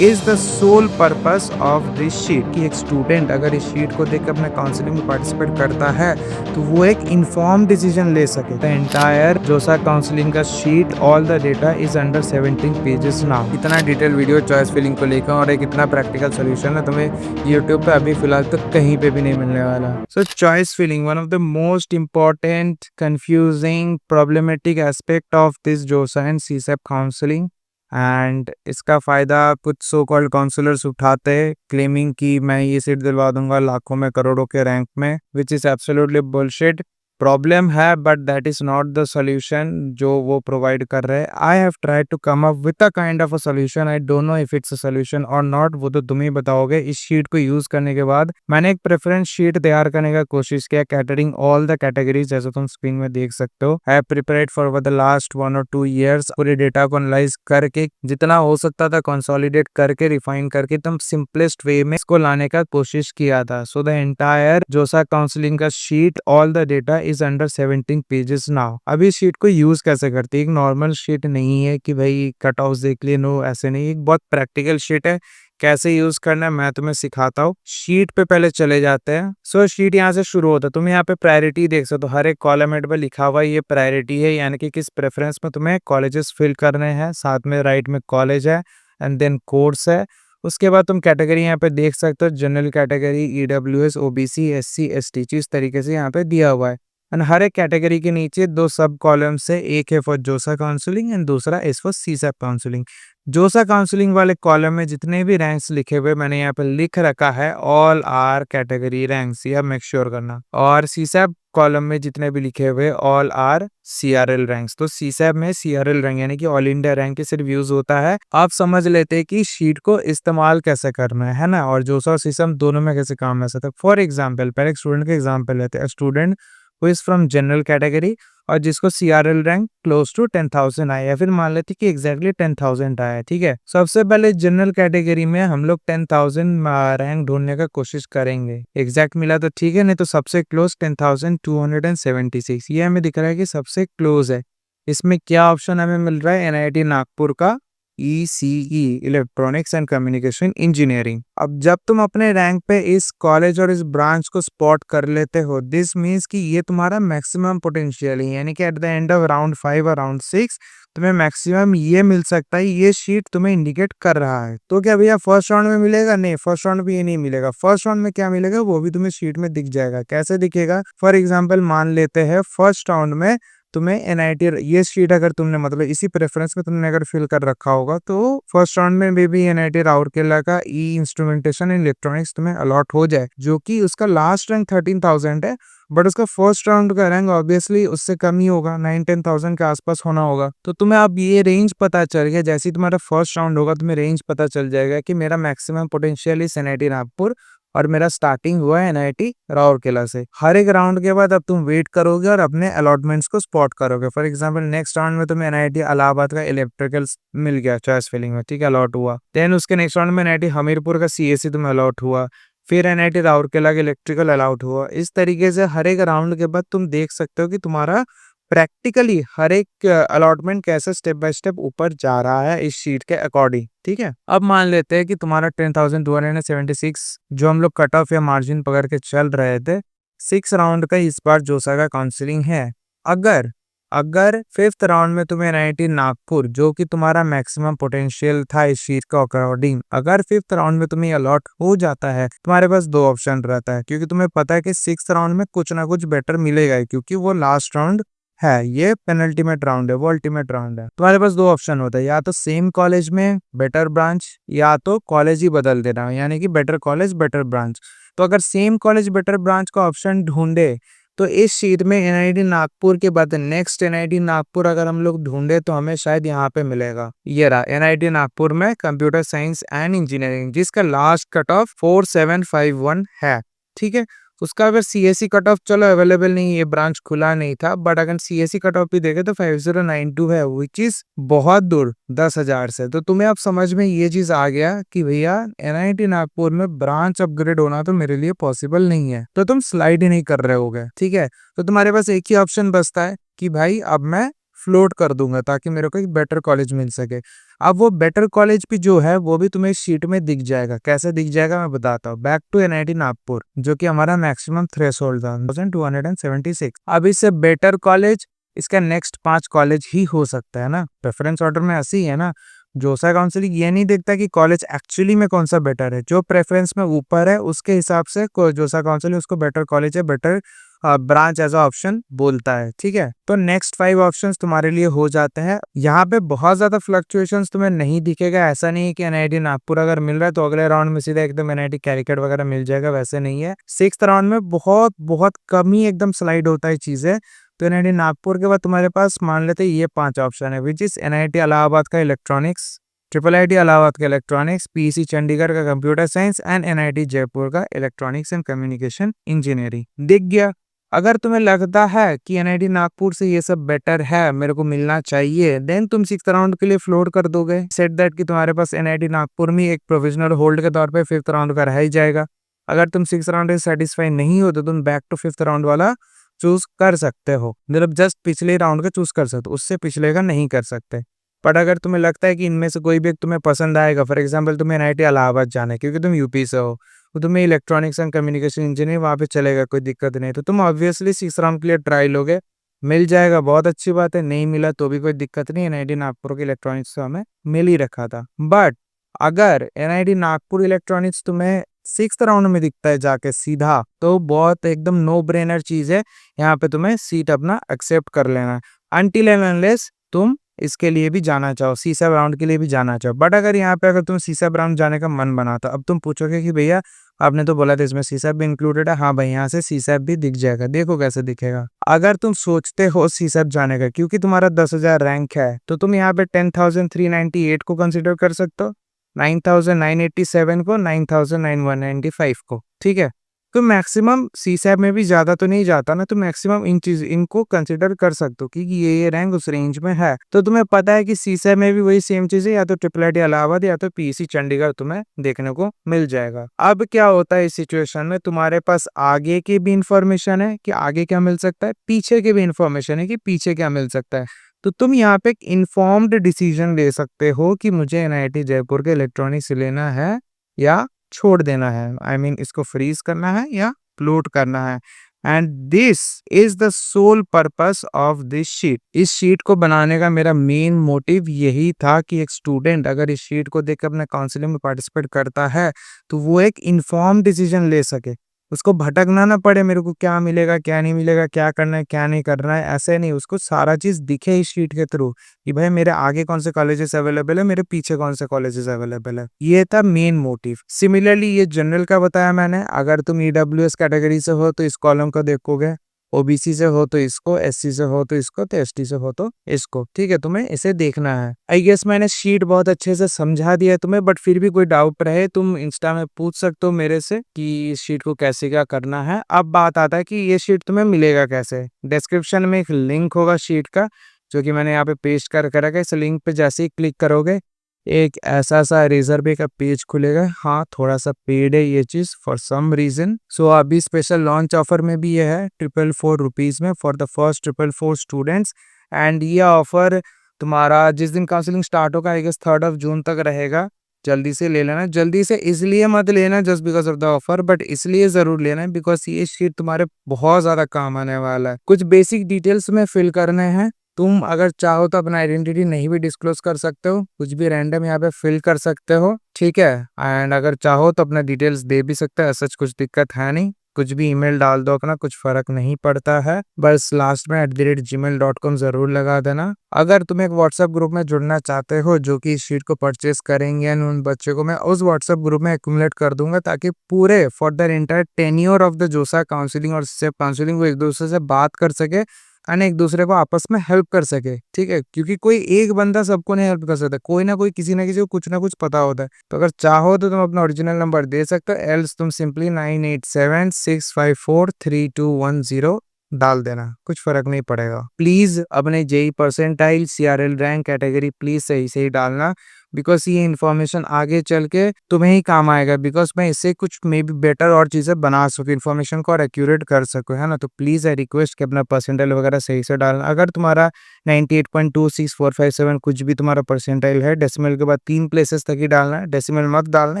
Is the sole purpose of this sheet कि एक student अगर इस शीट को देख के अपने काउंसलिंग में पार्टिसिपेट करता है तो वो एक इन्फॉर्म डिसीजन ले सके। द एंटायर जोसा काउंसलिंग का sheet all the data is under 17 pages now. इतना डिटेल वीडियो चॉइस फिलिंग को लेकर और एक इतना प्रैक्टिकल सोल्यूशन है तुम्हें यूट्यूब पे अभी फिलहाल तो कहीं पे भी नहीं मिलने वाला। So choice filling one of the most important confusing problematic aspect of this JoSAA and CSAB counselling and इसका फ़ायदा कुछ सो कॉल्ड काउंसलर्स उठाते हैं क्लेमिंग कि मैं ये सीट दिलवा दूंगा लाखों में करोड़ों के रैंक में, which is absolutely bullshit. Problem है but that is not the solution जो वो प्रोवाइड कर रहे हैं। I have tried to come up with a kind of a solution. I don't know if it's a solution और not, वो तो तुम ही बताओगे। इस शीट को यूज करने के बाद मैंने एक प्रेफरेंस शीट तैयार करने का कोशिश किया कैटरिंग ऑल द कैटेगरीज, जैसे तुम स्क्रीन में देख सकते हो। I have prepared for the last 1 or 2 years पूरे डेटा को एनालाइज करके जितना हो सकता था कंसोलिडेट करके रिफाइन करके एकदम सिंपलेस्ट वे में इसको लाने का कोशिश किया था। सो द एंटायर जोसा काउंसलिंग का sheet all the data is under 17 pages now. अभी इस शीट को यूज कैसे करते हैं, एक नॉर्मल शीट नहीं है कि भाई कट ऑफ देख लिए, नो ऐसे नहीं, एक बहुत प्रैक्टिकल शीट है। कैसे यूज करना है मैं तुम्हें सिखाता हूँ। शीट पे पहले चले जाते हैं। सो शीट यहाँ से शुरू होता है। तुम यहाँ पे प्रायोरिटी देख सकते हो, हर एक कॉलम पे लिखा हुआ ये प्रायोरिटी है, यानी कि किस प्रेफरेंस में तुम्हें कॉलेजेस फिल करने हैं। साथ में राइट में कॉलेज है एंड देन कोर्स है। उसके बाद तुम कैटेगरी यहाँ पे देख सकते हो, general category, EWS, OBC, SC, ST, इस तरीके से यहाँ पे दिया हुआ है। एंड हर एक कैटेगरी के नीचे 2 सब कॉलम्स है, एक है फॉर जोसा काउंसलिंग एंड दूसरा इज फॉर सीसेप काउंसलिंग। जोसा काउंसलिंग वाले कॉलम में जितने भी रैंक्स लिखे हुए मैंने यहाँ पे लिख रखा है ऑल आर कैटेगरी रैंक्स, यह मेक श्योर करना। और सीसेप कॉलम में जितने भी लिखे हुए ऑल आर सीआरएल रैंक्स। तो सीसेप में सीआरएल रैंक यानी कि ऑल इंडिया रैंक की सिर्फ यूज होता है। आप समझ लेते हैं कि शीट को इस्तेमाल कैसे करना है ना, और जोसा और सीसेप दोनों में कैसे काम आ सकता है। फॉर एग्जाम्पल पहले एक स्टूडेंट का एग्जाम्पल लेते हैं। Student who is from general category और जिसको सीआरएल रैंक क्लोज टू 10,000 आया, या फिर मान लेते कि एग्जैक्टली 10,000 आया। ठीक है, सबसे पहले जनरल कैटेगरी में हम लोग 10,000 रैंक ढूंढने का कोशिश करेंगे। एग्जैक्ट मिला तो ठीक है, नहीं तो सबसे क्लोज 10,276 ये हमें दिख रहा है कि सबसे क्लोज है। इसमें क्या ऑप्शन हमें मिल रहा है, एनआईटी नागपुर का ECE, electronics and communication engineering. अब जब तुम अपने रैंक पे इस कॉलेज और इस ब्रांच को स्पॉट कर लेते हो, दिस मीन्स कि ये तुम्हारा मैक्सिमम पोटेंशियल है, यानी कि at the end of round 5 और राउंड 6 तुम्हें मैक्सिमम ये मिल सकता है। ये शीट तुम्हें इंडिकेट कर रहा है। तो क्या भैया फर्स्ट राउंड में मिलेगा? नहीं, फर्स्ट राउंड में ये नहीं मिलेगा। फर्स्ट राउंड में क्या मिलेगा वो भी तुम्हें शीट में दिख जाएगा। कैसे दिखेगा? फॉर एग्जाम्पल मान लेते हैं फर्स्ट राउंड में तुम्हें एनआईटी, ये शीट अगर तुमने मतलब इसी प्रेफरेंस में तुमने अगर फिल कर रखा होगा तो फर्स्ट राउंड में भी एनआईटी राउरकेला का ई इंस्ट्रूमेंटेशन एंड इलेक्ट्रॉनिक्स तुम्हें अलॉट हो जाए, जो कि उसका लास्ट रैंक 13,000 है, बट उसका फर्स्ट राउंड का रैंक ऑब्वियसली उससे कम ही होगा, 9-10,000 के आसपास होना होगा। तो तुम्हें अब ये रेंज पता चल गया। जैसे ही तुम्हारा फर्स्ट राउंड होगा तुम्हें रेंज पता चल जाएगा कि मेरा मैक्सिमम पोटेंशियल इस एनआईटी नागपुर और मेरा स्टार्टिंग हुआ है एनआईटी राउरकेला से। हर एक राउंड के बाद अब तुम वेट करोगे और अपने अलॉटमेंट्स को स्पॉट करोगे। फॉर एग्जांपल नेक्स्ट राउंड में तुम्हें एनआईटी इलाहाबाद का इलेक्ट्रिकल्स मिल गया चॉइस फिलिंग में, ठीक है, अलॉट हुआ। देन उसके नेक्स्ट राउंड में एनआईटी हमीरपुर का सीएससी तुम्हें अलॉट हुआ, फिर एनआईटी राउरकेला का इलेक्ट्रिकल अलॉट हुआ। इस तरीके से हर एक राउंड के बाद तुम देख सकते हो कि तुम्हारा प्रैक्टिकली हर एक अलॉटमेंट कैसे स्टेप बाय स्टेप ऊपर जा रहा है इस शीट के अकॉर्डिंग। ठीक है, अब मान लेते हैं कि तुम्हारा 10,276 जो हम लोग कट ऑफ या मार्जिन पकड़ के चल रहे थे, 6 राउंड का इस बार जोसा का काउंसलिंग है। अगर अगर 5th राउंड में तुम्हें एनआईटी नागपुर जो कि तुम्हारा मैक्सिमम पोटेंशियल था इस शीट के अकॉर्डिंग, अगर 5th राउंड में तुम्हें अलॉट हो जाता है, तुम्हारे पास 2 ऑप्शन रहता है, क्योंकि तुम्हें पता है कि 6th राउंड में कुछ ना कुछ बेटर मिलेगा, क्योंकि वो लास्ट राउंड है, ये पेनल्टीमेट राउंड है, वो अल्टीमेट राउंड है। तुम्हारे पास 2 ऑप्शन होता है, या तो सेम कॉलेज में बेटर ब्रांच, या तो कॉलेज ही बदल देना, यानी कि बेटर कॉलेज बेटर ब्रांच। तो अगर सेम कॉलेज बेटर ब्रांच का ऑप्शन ढूंढे तो इस शीट में एनआईटी नागपुर के बाद नेक्स्ट एनआईटी नागपुर अगर हम लोग ढूंढे तो हमें शायद यहाँ पे मिलेगा। ये रहा एनआईटी नागपुर में कंप्यूटर साइंस एंड इंजीनियरिंग, जिसका लास्ट कट ऑफ 4751 है। ठीक है, उसका अगर सीएससी कट ऑफ चलो अवेलेबल नहीं, ये ब्रांच खुला नहीं था, बट अगर सीएससी कट ऑफ भी देखे तो 5092 है, विच इज बहुत दूर 10,000 से। तो तुम्हें अब समझ में ये चीज आ गया कि भैया एनआईटी नागपुर में ब्रांच अपग्रेड होना तो मेरे लिए पॉसिबल नहीं है, तो तुम स्लाइड ही नहीं कर रहे होगे। ठीक है, तो तुम्हारे पास एक ही ऑप्शन बचता है कि भाई अब मैं फ्लोट कर दूंगा ताकि मेरे को एक बेटर कॉलेज मिल सके। अब वो बेटर कॉलेज भी जो है वो भी तुम्हें शीट में दिख जाएगा। कैसे दिख जाएगा मैं बताता हूँ। बैक टू एनआईटी नागपुर, जो कि हमारा मैक्सिमम थ्रेशोल्ड था 1276। अब इससे बेटर कॉलेज, इसका नेक्स्ट 5 कॉलेज ही हो सकता है ना। प्रेफरेंस ऑर्डर में ऐसी है ना, जोसा काउंसिलिंग ये नहीं देखता कि कॉलेज एक्चुअली में कौन सा बेटर है, जो प्रेफरेंस में ऊपर है उसके हिसाब से जोसा काउंसिलिंग उसको बेटर कॉलेज है, बेटर ब्रांच एज ऑप्शन बोलता है। ठीक है, तो नेक्स्ट 5 ऑप्शंस तुम्हारे लिए हो जाते हैं। यहाँ पे बहुत ज्यादा फ्लक्चुएशंस तुम्हें नहीं दिखेगा। ऐसा नहीं है कि एनआईटी नागपुर अगर मिल रहा है तो अगले राउंड में सीधा एकदम एनआईटी कैलकट वगैरह मिल जाएगा, वैसे नहीं है। 6th राउंड में बहुत बहुत कम ही एकदम स्लाइड होता है चीजें। तो एनआईटी नागपुर के बाद तुम्हारे पास मान लेते हैं ये 5 ऑप्शन है, विच इज एनआईटी इलाहाबाद का इलेक्ट्रॉनिक्स, ट्रिपल आईटी इलाहाबाद का इलेक्ट्रॉनिक्स, पीसी चंडीगढ़ का computer science and NIT Jaipur का इलेक्ट्रॉनिक्स एंड कम्युनिकेशन इंजीनियरिंग। दिख गया। अगर तुम्हें लगता है कि एनआईटी नागपुर से ये सब बेटर है, मेरे को मिलना चाहिए, देन तुम 6th राउंड के लिए फ्लोर कर दोगे। सेट दैट कि तुम्हारे पास एनआईटी नागपुर में एक प्रोविजनल होल्ड के तौर पे 5th राउंड का रह ही जाएगा। अगर तुम 6th राउंड से सेटिस्फाई नहीं हो तो तुम बैक टू 5th राउंड वाला चूज कर सकते हो। मतलब जस्ट पिछले राउंड का चूज कर सकते हो, उससे पिछले का नहीं कर सकते। बट अगर तुम्हें लगता है कि इनमें से कोई भी एक तुम्हें पसंद आएगा, फॉर एग्जाम्पल तुम्हें एनआईटी इलाहाबाद जाना है क्योंकि तुम यूपी से हो, तो तुम्हें इलेक्ट्रॉनिक्स एंड कम्युनिकेशन इंजीनियरिंग वहाँ पे चलेगा, कोई दिक्कत नहीं। तो तुम ऑब्वियसली 6th राउंड के लिए ट्राई लोगे, मिल जाएगा बहुत अच्छी बात है, नहीं मिला तो भी कोई दिक्कत नहीं। एनआईटी नागपुर के इलेक्ट्रॉनिक्स तो हमें मिल ही रखा था। बट अगर एनआईटी नागपुर इलेक्ट्रॉनिक्स तुम्हें 6th राउंड में दिखता है जाके सीधा, तो बहुत एकदम नो ब्रेनर चीज है, यहाँ पे तुम्हें सीट अपना एक्सेप्ट कर लेना है, अनटिल एंड अनलेस तुम इसके लिए भी जाना चाहो, सीसा राउंड के लिए भी जाना चाहो। बट अगर यहाँ पे अगर तुम सीसा राउंड जाने का मन बना, तो अब तुम पूछोगे कि भैया आपने तो बोला था इसमें सीसा भी इंक्लूडेड है। हाँ भाई, यहाँ से सीसा भी दिख जाएगा। देखो कैसे दिखेगा। अगर तुम सोचते हो सीसा जाने का क्योंकि तुम्हारा 10,000 रैंक है, तो तुम यहाँ पे 10,398 को कंसिडर कर सकते हो, 9,987 को, 9,995 को। ठीक है, तो मैक्सिमम सीसैब में भी ज्यादा तो नहीं जाता ना, तो मैक्सिमम इनको कंसिडर कर सकते हो कि ये रैंक उस रेंज में है। तो तुम्हें पता है कि सीसैब में भी वही सेम चीज है, या तो ट्रिपल आईटी इलाहाबाद या तो पीसी चंडीगढ़ तुम्हें देखने को मिल जाएगा। अब क्या होता है इस सिचुएशन में, तुम्हारे पास आगे की भी इंफॉर्मेशन है कि आगे क्या मिल सकता है, पीछे की भी इंफॉर्मेशन है कि पीछे क्या मिल सकता है। तो तुम यहाँ पे एक इन्फॉर्म्ड डिसीजन ले सकते हो कि मुझे एनआईटी जयपुर के इलेक्ट्रॉनिक्स लेना है या छोड़ देना है। आई मीन इसको फ्रीज करना है या फ्लोट करना है। And this is the sole purpose of this sheet. इस शीट को बनाने का मेरा मेन मोटिव यही था कि एक स्टूडेंट अगर इस शीट को देख अपने काउंसलिंग में पार्टिसिपेट करता है तो वो एक इन्फॉर्म डिसीजन ले सके, उसको भटकना ना पड़े, मेरे को क्या मिलेगा क्या नहीं मिलेगा, क्या करना है क्या नहीं करना है। ऐसे नहीं, उसको सारा चीज दिखे इस शीट के थ्रू कि भाई मेरे आगे कौन से कॉलेजेस अवेलेबल है, मेरे पीछे कौन से कॉलेजेस अवेलेबल है। ये था मेन मोटिव। सिमिलरली ये जनरल का बताया मैंने। अगर तुम ईडब्ल्यूएस कैटेगरी से हो तो इस कॉलम को देखोगे, ओबीसी से हो तो इसको, एससी से हो तो इसको, तो एसटी से हो तो इसको। ठीक है, तुम्हें इसे देखना है। आई गेस मैंने शीट बहुत अच्छे से समझा दिया है तुम्हें, बट फिर भी कोई डाउट रहे तुम इंस्टा में पूछ सकते हो मेरे से कि इस शीट को कैसे क्या करना है। अब बात आता है कि ये शीट तुम्हें मिलेगा कैसे। डिस्क्रिप्शन में एक लिंक होगा शीट का, जो कि मैंने यहाँ पे पेस्ट कर रखा है। इस लिंक पे जैसे ही क्लिक करोगे एक ऐसा सा रेजर का पेज खुलेगा। हाँ, थोड़ा सा पेड है ये चीज फॉर सम रीजन। सो अभी स्पेशल लॉन्च ऑफर में भी ये है 444 रुपीज में for the first 444 students. And ये ऑफर तुम्हारा जिस दिन काउंसलिंग स्टार्ट होगा, आई गेस 3rd जून तक रहेगा। जल्दी से ले लेना। जल्दी से इसलिए मत लेना just because of the offer, but इसलिए जरूर लेना है बिकॉज ये शीट तुम्हारे बहुत ज्यादा काम आने वाला है। कुछ बेसिक डिटेल्स में फिल करने हैं। तुम अगर चाहो तो अपना आइडेंटिटी नहीं भी डिस्क्लोज कर सकते हो, कुछ भी रैंडम यहाँ पे फिल कर सकते हो। ठीक है, एंड अगर चाहो तो अपना डिटेल्स दे भी सकते हो, सच कुछ दिक्कत है नहीं। कुछ भी ईमेल डाल दो अपना, कुछ फर्क नहीं पड़ता है। बस लास्ट में @gmail.com जरूर लगा देना। अगर तुम एक व्हाट्सएप ग्रुप में जुड़ना चाहते हो जो कि इस शीट को परचेस करेंगे, उन बच्चे को मैं उस व्हाट्सएप ग्रुप में एक्यूमुलेट कर दूंगा ताकि पूरे for the entire tenure of the जोसा काउंसलिंग और स्टेप काउंसलिंग वो एक दूसरे से बात कर सके और एक दूसरे को आपस में हेल्प कर सके। ठीक है, क्योंकि कोई एक बंदा सबको नहीं हेल्प कर सकता, कोई ना कोई किसी ना किसी को कुछ ना कुछ पता होता है। तो अगर चाहो तो तुम अपना ओरिजिनल नंबर दे सकते हो, एल्स तुम सिंपली 9876543210 डाल देना, कुछ फर्क नहीं पड़ेगा। प्लीज अपने JEE percentile, CRL rank category please सही सही डालना। बिकॉज ये इन्फॉर्मेशन आगे चल के तुम्हें ही काम आएगा, बिकॉज मैं इससे कुछ मे बी बेटर और चीजें बना सकूँ, इन्फॉर्मेशन को और एक्यूरेट कर सकूँ, है ना। तो प्लीज आई रिक्वेस्ट कि अपना परसेंटाइल वगैरह सही से डालना। अगर तुम्हारा 98.26457 कुछ भी तुम्हारा परसेंटाइल है, डेसिमल के बाद 3 प्लेसेस तक ही डालना है, डेसिमल मत डालना,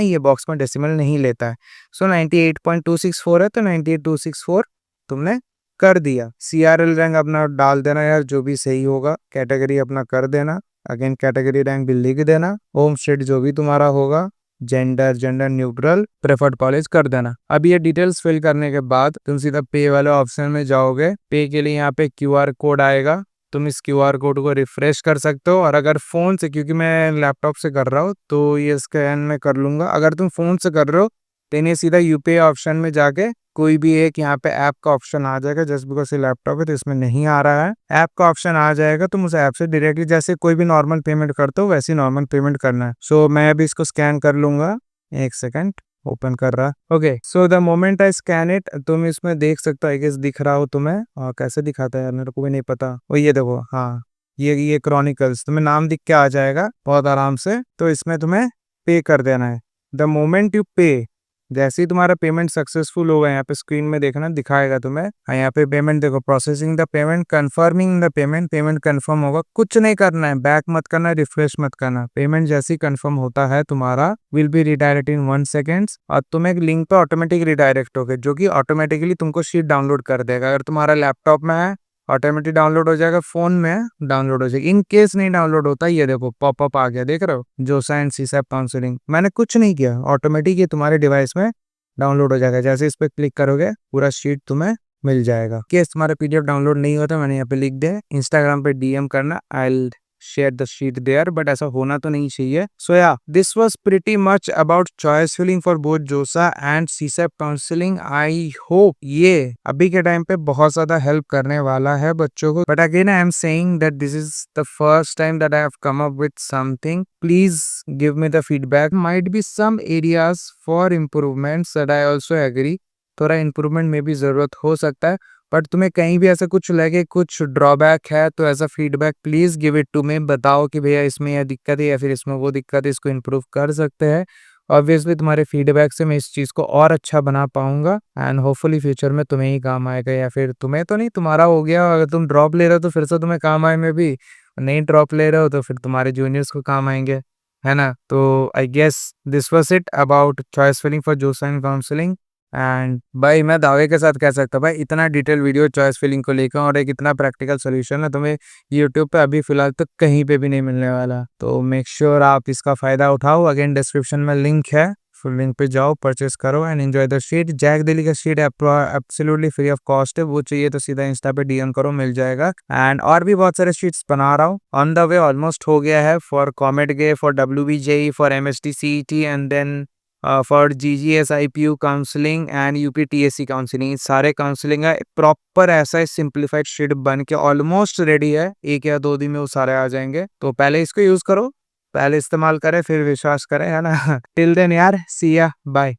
ये बॉक्स में डेसिमल नहीं लेता है। सो 98.264 है तो 98264 तुमने कर दिया। सीआरएल रैंक अपना डाल देना यार, जो भी सही होगा। कैटेगरी अपना कर देना, अगेन कैटेगरी रैंक भी लिख देना। होम स्टेट जो भी तुम्हारा होगा, जेंडर न्यूट्रल, प्रेफर्ड कॉलेज कर देना। अब ये डिटेल्स फिल करने के बाद तुम सीधा पे वाले ऑप्शन में जाओगे। पे के लिए यहाँ पे क्यूआर कोड आएगा, तुम इस क्यूआर कोड को रिफ्रेश कर सकते हो। और अगर फोन से, क्योंकि मैं लैपटॉप से कर रहा हूँ तो ये स्कैन में कर लूंगा। अगर तुम फोन से कर रहे हो तो इन्हें सीधा यूपीआई ऑप्शन में जाके कोई भी एक यहाँ पे ऐप का ऑप्शन आ जाएगा। जस्ट बिकॉज ये लैपटॉप है तो इसमें नहीं आ रहा है, ऐप का ऑप्शन आ जाएगा। तुम उस ऐप से डायरेक्टली जैसे कोई भी नॉर्मल पेमेंट करते हो वैसे नॉर्मल पेमेंट करना है। सो मैं अभी इसको स्कैन कर लूंगा, एक सेकेंड, ओपन कर रहा। Okay, so the moment I scan it, तुम इसमें देख सकते हो, आई गेस दिख रहा हो तुम्हें। और कैसे दिखाता है यार, मेरे को भी नहीं पता। वो ये देखो, हाँ ये क्रॉनिकल्स तुम्हें नाम दिख के आ जाएगा बहुत आराम से। तो इसमें तुम्हें पे कर देना है। द मोमेंट यू पे, जैसे ही तुम्हारा पेमेंट सक्सेसफुल होगा, यहाँ पे स्क्रीन में देखना दिखाएगा तुम्हें। यहाँ पे पेमेंट देखो, processing the payment, confirming the payment, payment confirm होगा। कुछ नहीं करना है, बैक मत करना, रिफ्रेश मत करना। पेमेंट जैसे ही कंफर्म होता है तुम्हारा, will be redirect in 1 seconds, और तुम एक लिंक पे ऑटोमेटिक रिडायरेक्ट होगे, जो कि ऑटोमेटिकली तुमको शीट डाउनलोड कर देगा। अगर तुम्हारा लैपटॉप में है ऑटोमेटिक डाउनलोड हो जाएगा, फोन में डाउनलोड हो जाएगा। इन केस नहीं डाउनलोड होता, ये देखो पॉपअप आ गया, देख रहे हो, जोसा एंड सीसैप काउंसलिंग। मैंने कुछ नहीं किया, ऑटोमेटिक ये तुम्हारे डिवाइस में डाउनलोड हो जाएगा। जैसे इस पे क्लिक करोगे पूरा शीट तुम्हें मिल जाएगा। केस तुम्हारा पीडीएफ डाउनलोड नहीं होता, मैंने यहाँ पे लिख दिया, इंस्टाग्राम पे डीएम करना, I share the sheet there, but ऐसा होना तो नहीं चाहिए। So yeah this was pretty much about choice filling for both JoSAA and CSAB counselling. I hope ये अभी के टाइम पे बहुत ज्यादा हेल्प करने वाला है बच्चों को। But again I am saying that this is the first time that I have come up with something. Please give me the feedback, might be some areas for improvements that I also agree. थोड़ा improvement में भी जरूरत हो सकता है, but तुम्हें कहीं भी ऐसा कुछ लगे, कुछ ड्रॉबैक है, तो ऐसा feedback please give it to me. बताओ कि भैया इसमें यह दिक्कत है या फिर इसमें वो दिक्कत है, इसको इम्प्रूव कर सकते हैं। ऑब्वियसली तुम्हारे फीडबैक से मैं इस चीज को और अच्छा बना पाऊंगा, एंड होपफुली फ्यूचर में तुम्हें ही काम आएगा, या फिर तुम्हें तो नहीं, तुम्हारा हो गया। अगर तुम ड्रॉप ले रहे हो तो फिर से तुम्हें काम आए, में भी नहीं ड्रॉप ले रहे हो तो फिर तुम्हारे जूनियर्स को काम आएंगे, है ना। तो I guess this was it about choice filling for JoSAA and counselling. And भाई मैं दावे के साथ कह सकता हूँ भाई, इतना डिटेल वीडियो चॉइस फिलिंग को लेकर और एक इतना प्रैक्टिकल सोल्यूशन है तुम्हें यूट्यूब पे अभी फिलहाल तो कहीं पे भी नहीं मिलने वाला। तो मेक श्योर आप इसका फायदा उठाओ। अगेन डिस्क्रिप्शन में लिंक है, फुल लिंक पे जाओ, परचेस करो एंड एंजॉय द शीट। जैक दिल्ली का sheet absolutely free of cost है, वो चाहिए तो सीधा इंस्टा पे डीएम करो, मिल जाएगा। एंड और भी बहुत सारे शीट्स बना रहा हूँ, ऑन द वे, ऑलमोस्ट हो गया है। For COMEDK, for WBJE, for MST CET and then for GGS IPU counselling and UPTSC counselling, सारे काउंसलिंग है प्रॉपर ऐसा सिंप्लीफाइड शीट बन के ऑलमोस्ट रेडी है। 1 या 2 दिन में वो सारे आ जाएंगे। तो पहले इसको यूज करो, पहले इस्तेमाल करें फिर विश्वास करें, है ना। टिल देन यार, सी या, बाय।